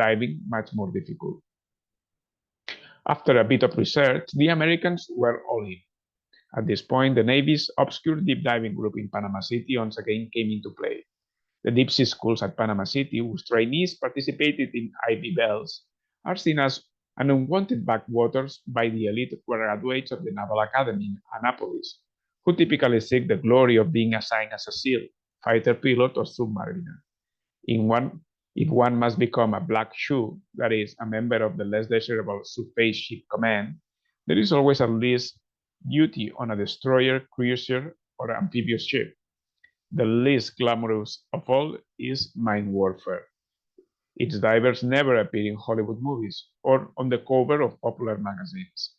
diving much more difficult. After a bit of research, the Americans were all in. At this point, the Navy's obscure deep diving group in Panama City once again came into play. The deep sea schools at Panama City, whose trainees participated in Ivy Bells, are seen as an unwanted backwaters by the elite graduates of the Naval Academy in Annapolis, who typically seek the glory of being assigned as a SEAL, fighter pilot, or submariner. If one must become a black shoe, that is, a member of the less desirable Surface Ship Command, there is always at least duty on a destroyer, cruiser, or amphibious ship. The least glamorous of all is mine warfare. Its divers never appear in Hollywood movies or on the cover of popular magazines.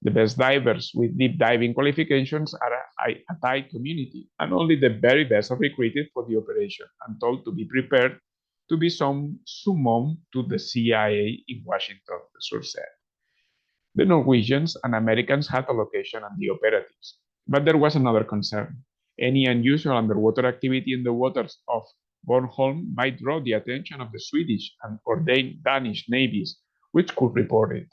The best divers with deep diving qualifications are a tight community, and only the very best are recruited for the operation and told to be prepared to be summoned to the CIA in Washington, the source said. The Norwegians and Americans had a location on the operatives, but there was another concern. Any unusual underwater activity in the waters of Bornholm might draw the attention of the Swedish or Danish navies, which could report it.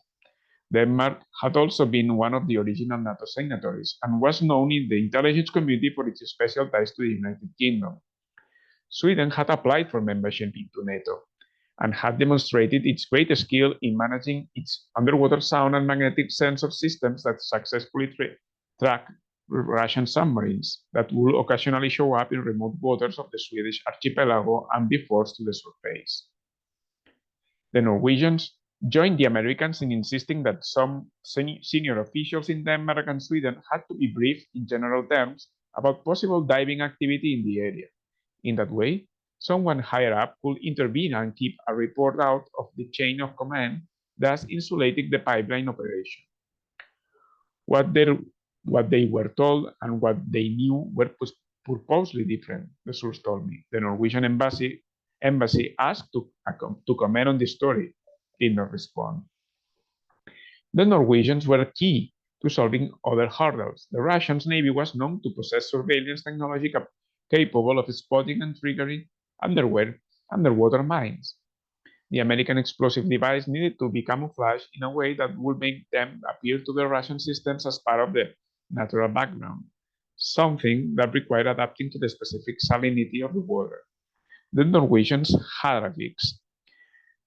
Denmark had also been one of the original NATO signatories and was known in the intelligence community for its special ties to the United Kingdom. Sweden had applied for membership into NATO and had demonstrated its great skill in managing its underwater sound and magnetic sensor systems that successfully track Russian submarines that would occasionally show up in remote waters of the Swedish archipelago and be forced to the surface. The Norwegians joined the Americans in insisting that some senior officials in Denmark and Sweden had to be briefed in general terms about possible diving activity in the area. In that way, someone higher up could intervene and keep a report out of the chain of command, thus insulating the pipeline operation. What they were told and what they knew were purposely different, the source told me. The Norwegian embassy asked to comment on the story, did not respond. The Norwegians were key to solving other hurdles. The Russian Navy was known to possess surveillance technology capable of spotting and triggering underwater mines. The American explosive device needed to be camouflaged in a way that would make them appear to the Russian systems as part of the natural background, something that required adapting to the specific salinity of the water. The Norwegians had a fix.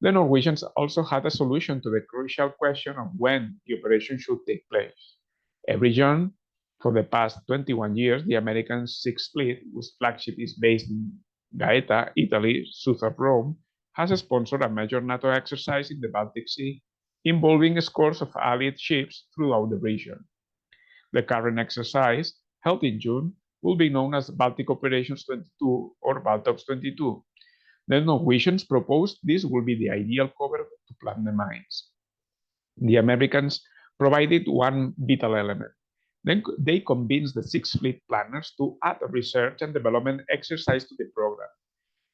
The Norwegians also had a solution to the crucial question of when the operation should take place. Every year, for the past 21 years, the American Sixth Fleet, whose flagship is based in Gaeta, Italy, south of Rome, has sponsored a major NATO exercise in the Baltic Sea, involving scores of allied ships throughout the region. The current exercise, held in June, will be known as Baltic Operations 22 or Baltops 22. The Norwegians proposed this will be the ideal cover to plant the mines. The Americans provided one vital element. Then they convinced the Sixth Fleet planners to add a research and development exercise to the program.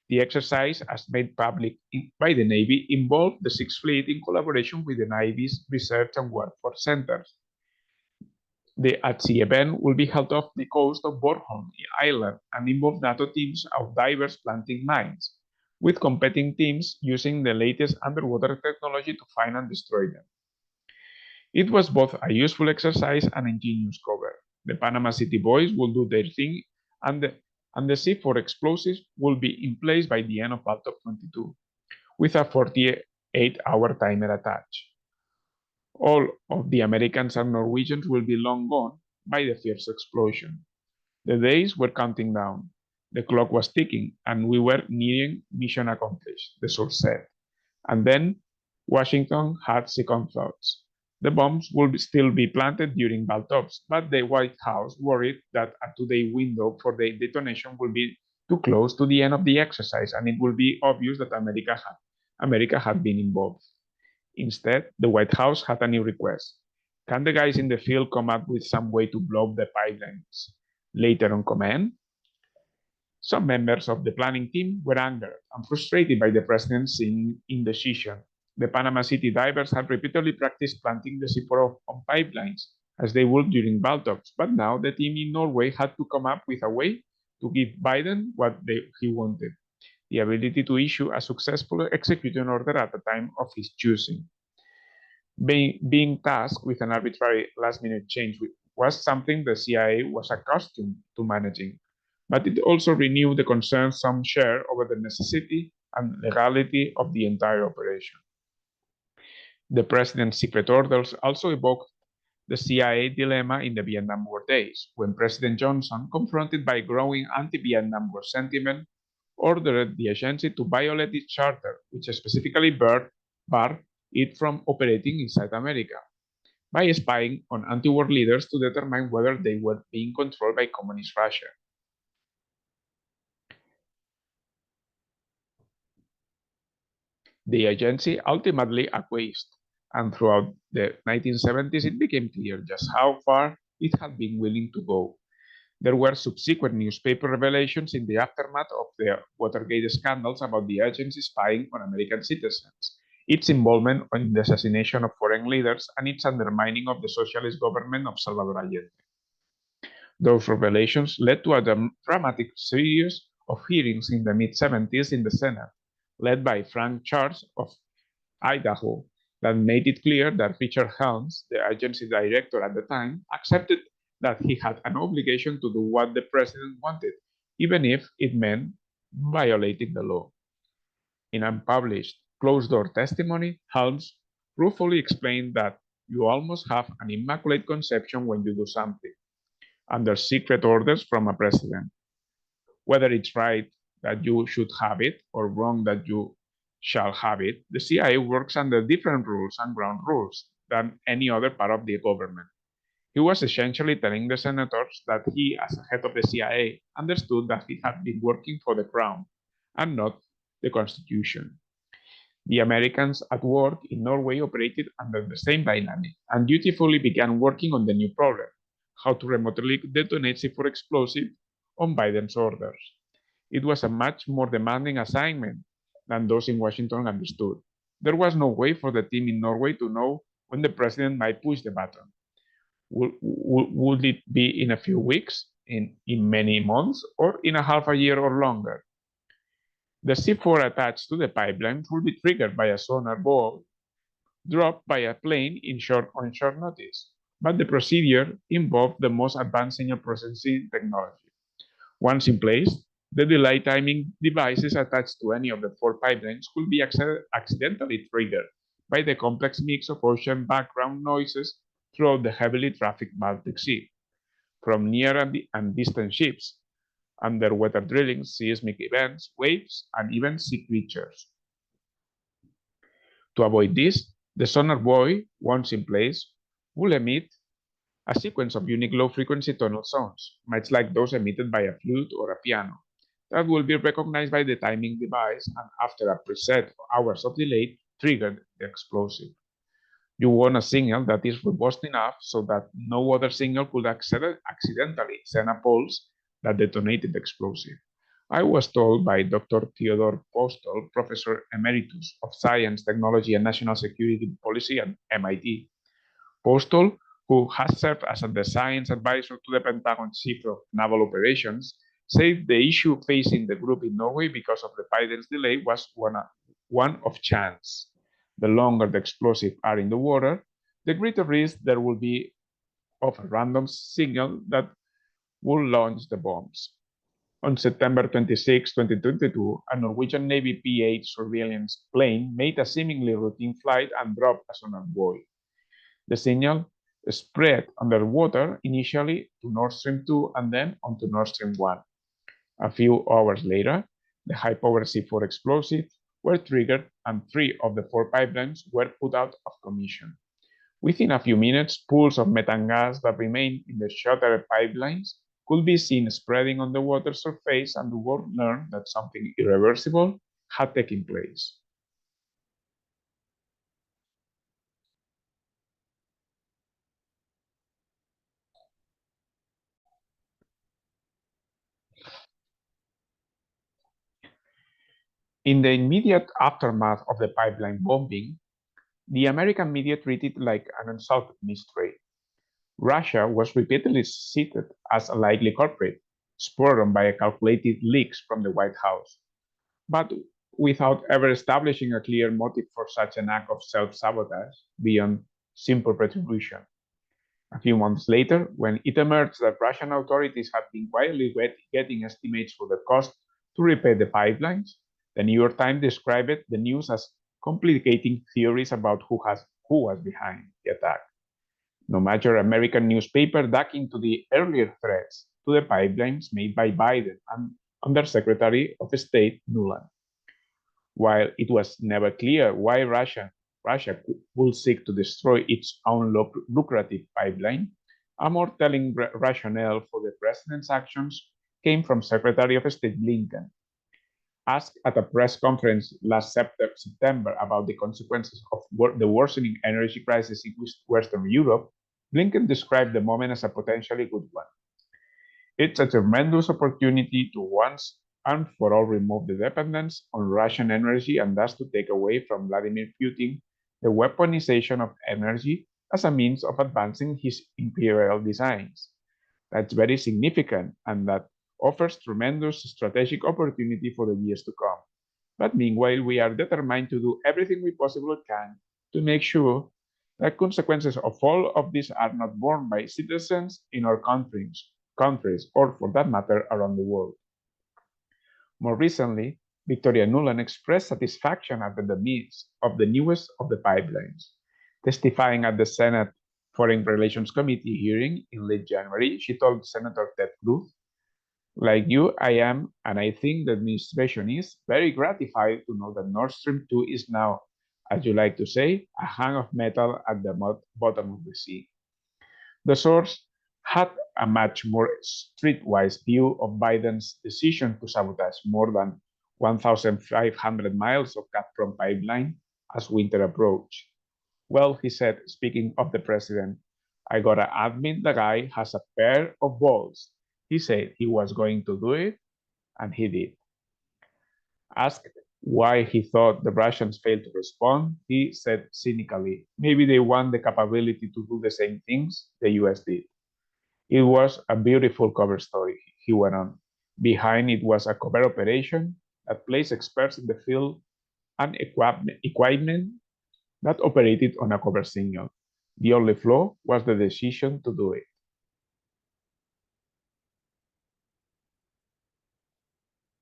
The exercise, as made public by the Navy, involved the Sixth Fleet in collaboration with the Navy's research and workforce centers. The at-sea event will be held off the coast of Bornholm Island and involve NATO teams of divers planting mines, with competing teams using the latest underwater technology to find and destroy them. It was both a useful exercise and ingenious cover. The Panama City boys will do their thing, and the C4 explosives will be in place by the end of Baltop 22, with a 48-hour timer attached. All of the Americans and Norwegians will be long gone by the first explosion. The days were counting down. The clock was ticking, and we were nearing mission accomplished, the source said. And then Washington had second thoughts. The bombs would still be planted during Baltops, but the White House worried that a two-day window for the detonation would be too close to the end of the exercise, and it would be obvious that America had been involved. Instead, the White House had a new request. Can the guys in the field come up with some way to blow up the pipelines later on command? Some members of the planning team were angered and frustrated by the president's indecision. The Panama City divers had repeatedly practiced planting the C4 on pipelines, as they would during Baltops, but now the team in Norway had to come up with a way to give Biden what he wanted. the ability to issue a successful execution order at a time of his choosing. Being tasked with an arbitrary last-minute change was something the CIA was accustomed to managing, but it also renewed the concerns some shared over the necessity and legality of the entire operation. The president's secret orders also evoked the CIA dilemma in the Vietnam War days, when President Johnson, confronted by growing anti-Vietnam War sentiment, ordered the agency to violate its charter, which specifically barred it from operating inside America, by spying on anti-war leaders to determine whether they were being controlled by Communist Russia. The agency ultimately acquiesced, and throughout the 1970s it became clear just how far it had been willing to go. There were subsequent newspaper revelations in the aftermath of the Watergate scandals about the agency spying on American citizens, its involvement in the assassination of foreign leaders, and its undermining of the socialist government of Salvador Allende. Those revelations led to a dramatic series of hearings in the mid-70s in the Senate, led by Frank Charles of Idaho, that made it clear that Richard Helms, the agency director at the time, accepted that he had an obligation to do what the president wanted, even if it meant violating the law. In unpublished, closed-door testimony, Helms ruefully explained that you almost have an immaculate conception when you do something, under secret orders from a president. Whether it's right that you should have it or wrong that you shall have it, the CIA works under different rules and ground rules than any other part of the government. He was essentially telling the senators that he, as head of the CIA, understood that he had been working for the crown and not the Constitution. The Americans at work in Norway operated under the same dynamic and dutifully began working on the new problem: how to remotely detonate C4 explosive on Biden's orders. It was a much more demanding assignment than those in Washington understood. There was no way for the team in Norway to know when the president might push the button. Would it be in a few weeks, in many months, or in a half a year or longer? The C4 attached to the pipelines would be triggered by a sonar ball dropped by a plane on short notice, but the procedure involved the most advanced signal processing technology. Once in place, the delay timing devices attached to any of the 4 pipelines could be accidentally triggered by the complex mix of ocean background noises throughout the heavily trafficked Baltic Sea, from near and distant ships, underwater drilling, seismic events, waves, and even sea creatures. To avoid this, the sonar buoy, once in place, will emit a sequence of unique low-frequency tonal sounds, much like those emitted by a flute or a piano, that will be recognized by the timing device and, after a preset hours of delay, trigger the explosive. You want a signal that is robust enough so that no other signal could accidentally send a pulse that detonated the explosive. I was told by Dr. Theodore Postol, Professor Emeritus of Science, Technology, and National Security Policy at MIT. Postol, who has served as the science advisor to the Pentagon's Chief of Naval Operations, said the issue facing the group in Norway because of the Biden's delay was one of chance. The longer the explosives are in the water, the greater risk there will be of a random signal that will launch the bombs. On September 26, 2022, a Norwegian Navy P-8 surveillance plane made a seemingly routine flight and dropped a sonar buoy. The signal spread underwater, initially to Nord Stream 2 and then onto Nord Stream 1. A few hours later, the high-power C4 explosives were triggered and 3 of the 4 pipelines were put out of commission. Within a few minutes, pools of methane gas that remained in the shuttered pipelines could be seen spreading on the water surface, and the world learned that something irreversible had taken place. In the immediate aftermath of the pipeline bombing, the American media treated it like an unsolved mystery. Russia was repeatedly cited as a likely culprit, spurred on by calculated leaks from the White House. but without ever establishing a clear motive for such an act of self-sabotage beyond simple retribution. A few months later, when it emerged that Russian authorities had been quietly getting estimates for the cost to repair the pipelines, the New York Times described the news as complicating theories about who was behind the attack. No major American newspaper dug into the earlier threats to the pipelines made by Biden and Undersecretary of State Nuland. While it was never clear why Russia would seek to destroy its own lucrative pipeline, a more telling rationale for the president's actions came from Secretary of State Blinken. Asked at a press conference last September about the consequences of the worsening energy crisis in Western Europe, Blinken described the moment as a potentially good one. It's a tremendous opportunity to once and for all remove the dependence on Russian energy and thus to take away from Vladimir Putin the weaponization of energy as a means of advancing his imperial designs. That's very significant and that offers tremendous strategic opportunity for the years to come. But meanwhile, we are determined to do everything we possibly can to make sure that consequences of all of this are not borne by citizens in our countries, or for that matter, around the world. More recently, Victoria Nuland expressed satisfaction at the needs of the newest of the pipelines. Testifying at the Senate Foreign Relations Committee hearing in late January, she told Senator Ted Cruz, "Like you, I am, and I think the administration is, very gratified to know that Nord Stream 2 is now, as you like to say, a hunk of metal at the bottom of the sea." The source had a much more streetwise view of Biden's decision to sabotage more than 1,500 miles of Gazprom pipeline as winter approached. "Well," he said, speaking of the president, "I gotta admit the guy has a pair of balls. He said he was going to do it, and he did." Asked why he thought the Russians failed to respond, he said cynically, "Maybe they want the capability to do the same things the US did." It was a beautiful cover story, he went on. Behind it was a covert operation that placed experts in the field and equipment that operated on a cover signal. The only flaw was the decision to do it.